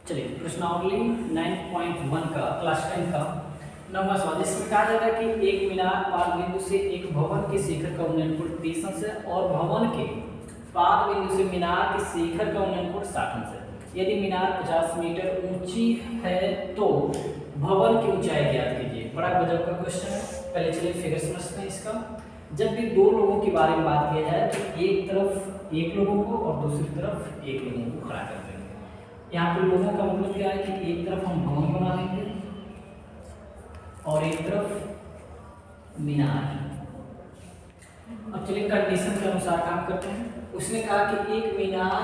चलिए प्रश्नावली 9.1 का क्लास 10 का नौवां सवाल, जिसमें कहा जा रहा है कि एक मीनार पाद बिंदु से एक भवन के शिखर का उन्नयन कोण 30 अंश है और भवन के पाद बिंदु से मीनार के शिखर का उन्नयन कोण 60 अंश है। यदि मीनार 50 मीटर ऊंची है तो भवन की ऊंचाई ज्ञात कीजिए। बड़ा गजब का क्वेश्चन है। पहले चलिए फिगर समझते हैं इसका। जब भी दो लोगों के बारे में बात किया जाए तो एक तरफ एक लोगों को और दूसरी तरफ एक लोगों को खड़ा कर देंगे। यहाँ पे लोगों का मतलब क्या है कि एक तरफ हम भवन बना लेंगे और एक तरफ मीनार। अब चलिए कंडीशन के अनुसार काम करते हैं। उसने कहा कि एक मीनार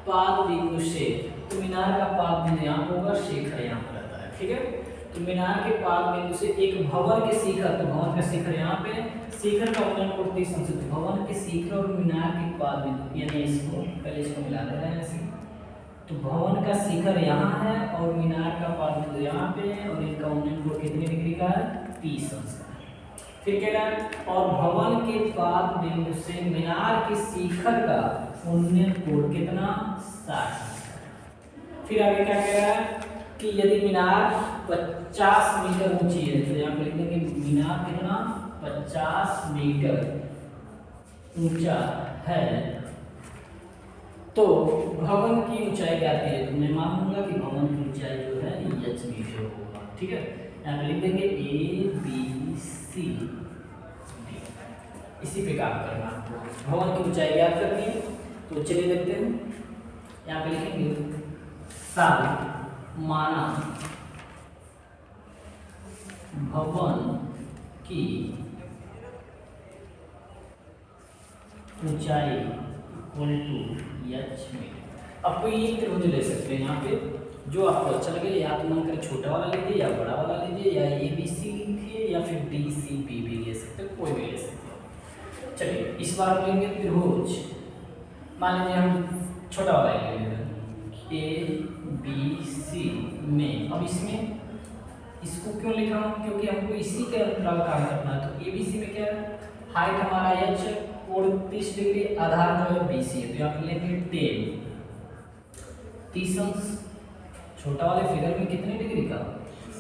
पाद बिंदु से, तो मीनार का पाद बिंदु यहाँ होगा, शिखर यहाँ पर रहता है, ठीक है। तो मीनार के पाद बिंदु से एक भवन के शिखर, तो भवन का शिखर यहाँ पे, शिखर का उन्नयन कोण 30 अंश, भवन के शिखर और मीनार के पाद बिंदु, यानी इसको पहले इसको मिला दे रहे हैं ऐसे। तो भवन का शिखर यहाँ है और मीनार का पाद बिंदु यहाँ पे है और इनका उन्नयन कोण कितने डिग्री का है? 30 अंश का है। फिर क्या है, और भवन के पाद बिंदु से मीनार के शिखर का उन्नयन कोण कितना? 60 अंश का। फिर आगे क्या कह रहा है कि यदि मीनार 50 मीटर ऊंची है, तो यहाँ पे लिख देंगे मीनार कितना? 50 मीटर ऊंचा है तो भवन की ऊंचाई क्या आती है? तो मैं मानूंगा कि भवन की ऊंचाई जो है h मीटर होगा, ठीक है। यहाँ पे लिख देंगे A B C D। इसी पे काम करना आपको, भवन की ऊंचाई ज्ञात करनी है। तो चलिए देखते हैं। यहाँ पे लिखेंगे साबित माना भवन की ऊंचाई इक्वल टू h मीटर। अब कोई एक त्रिभुज ले सकते हैं यहाँ पे जो आपको अच्छा लगे, या तो मन करे छोटा वाला लीजिए या बड़ा वाला लीजिए, या ABC लिखिए या फिर DCB भी ले सकते हैं, कोई भी ले सकते हैं। चलिए इस बार लेंगे त्रिभुज, मान लीजिए हम छोटा वाला ले लेंगे ABC में। अब इसमें इसको क्यों लिखा हूँ? क्योंकि हमको इसी के अंतराल काम करना है। तो ABC में क्या है, हाइट हमारा h, कोण 30 डिग्री, आधार जो है BC है, तो यहाँ पे लेंगे 30 अंश। छोटा वाले फिगर में कितने डिग्री का?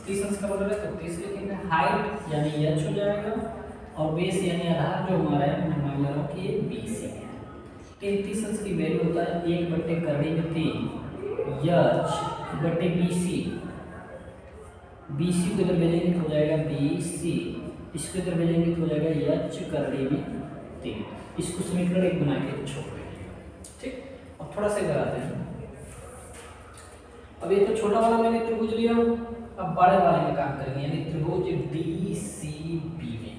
30 अंश का बदल है तो 30 लिखेंगे। हाइट यानी h हो जाएगा और बेस यानी आधार जो हमारा है, मैं मान ले रहा हूँ कि ये BC है। 30 अंश की वैल्यू होता है 1/3 h बटे BC। BC को इधर भेजेंगे तो हो जाएगा BC, इसको इधर भेजेंगे तो हो जाएगा h करड़ी में 3। इसको समीकरण 1 बना के छोड़ देंगे, ठीक। अब थोड़ा सा कराते हैं। अब ये तो छोटा वाला मैंने त्रिभुज लिया, अब बड़े वाले में काम करेंगे, यानी त्रिभुज DCB में।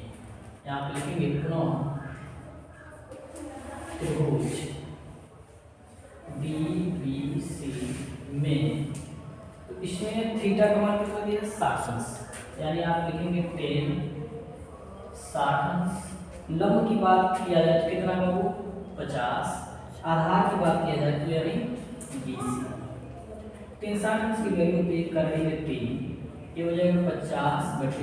यहाँ पे लिखेंगे त्रिभुज DBC में। तो इसमें थीटा का मान कितना दिया? 60 अंश, यानी आप लिखेंगे 60 अंश। लंब की बात किया जाए तो कितना का वो? 50। आधार की बात किया जाए तो यानी BC। 60 अंश की वैल्यू पे करनी है 3, ये हो जाएगा 50/BC।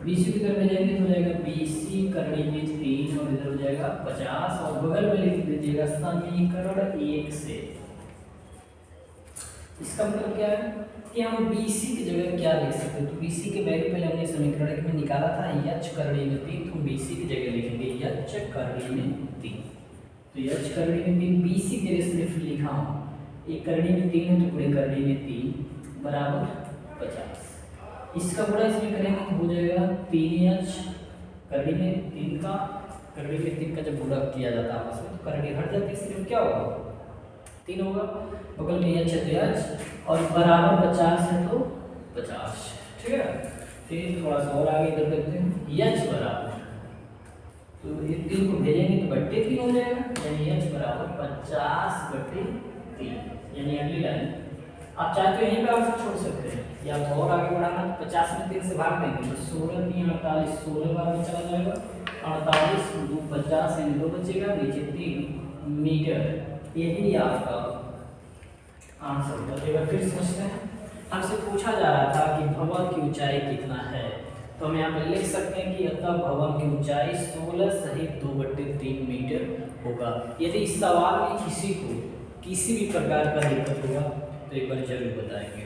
BC की तरफ जाएंगे तो हो जाएगा BC करनी में 3 और इधर हो जाएगा 50 और बगल में लिख दीजिएगा समीकरण 1 से। इसका मतलब क्या है कि हम BC की जगह क्या लिख सकते हैं? तो BC के वैल्यू पहले हमने समीकरण 1 में निकाला था h करड़ी में 3, तो BC की जगह लिखेंगे h करड़ी में 3। तो h करड़ी में 3 BC के लिए सिर्फ लिखा हूँ, एक करड़ी में 3 है तो पूरे करड़ी में 3 बराबर 50। इसका गुणा इसमें करेंगे तो हो जाएगा 3h करड़ी में 3 का, करड़ी में 3 का जब गुणा किया जाता है आपस में तो करड़ी हट जाती है, सिर्फ क्या होगा? 3 होगा। बगल में h है तो h और बराबर 50 है तो 50, ठीक है। फिर थोड़ा सा और आगे इधर देखते हैं, h बराबर, तो ये 3 को भेजेंगे तो बट्टे 3 हो जाएगा, यानी h बराबर 50/3। यानी अगली लाइन आप चाहे तो यहीं पे आंसर छोड़ सकते हैं, या तो और आगे बढ़ाना तो 50 में 3 से भाग देंगे तो 16 3 48, 16 बार में चला जाएगा, 48 2 50 यानी 2 बचेगा, नीचे 3 मीटर। यही आपका आंसर हो जाएगा। फिर समझते हैं, हमसे पूछा जा रहा था कि भवन की ऊंचाई कितना है, तो हम यहाँ पे लिख सकते हैं कि अतः भवन की ऊंचाई 16 सहित 2/3 मीटर होगा। यदि इस सवाल में किसी भी प्रकार का दिक्कत होगा तो एक बार जरूर बताएंगे।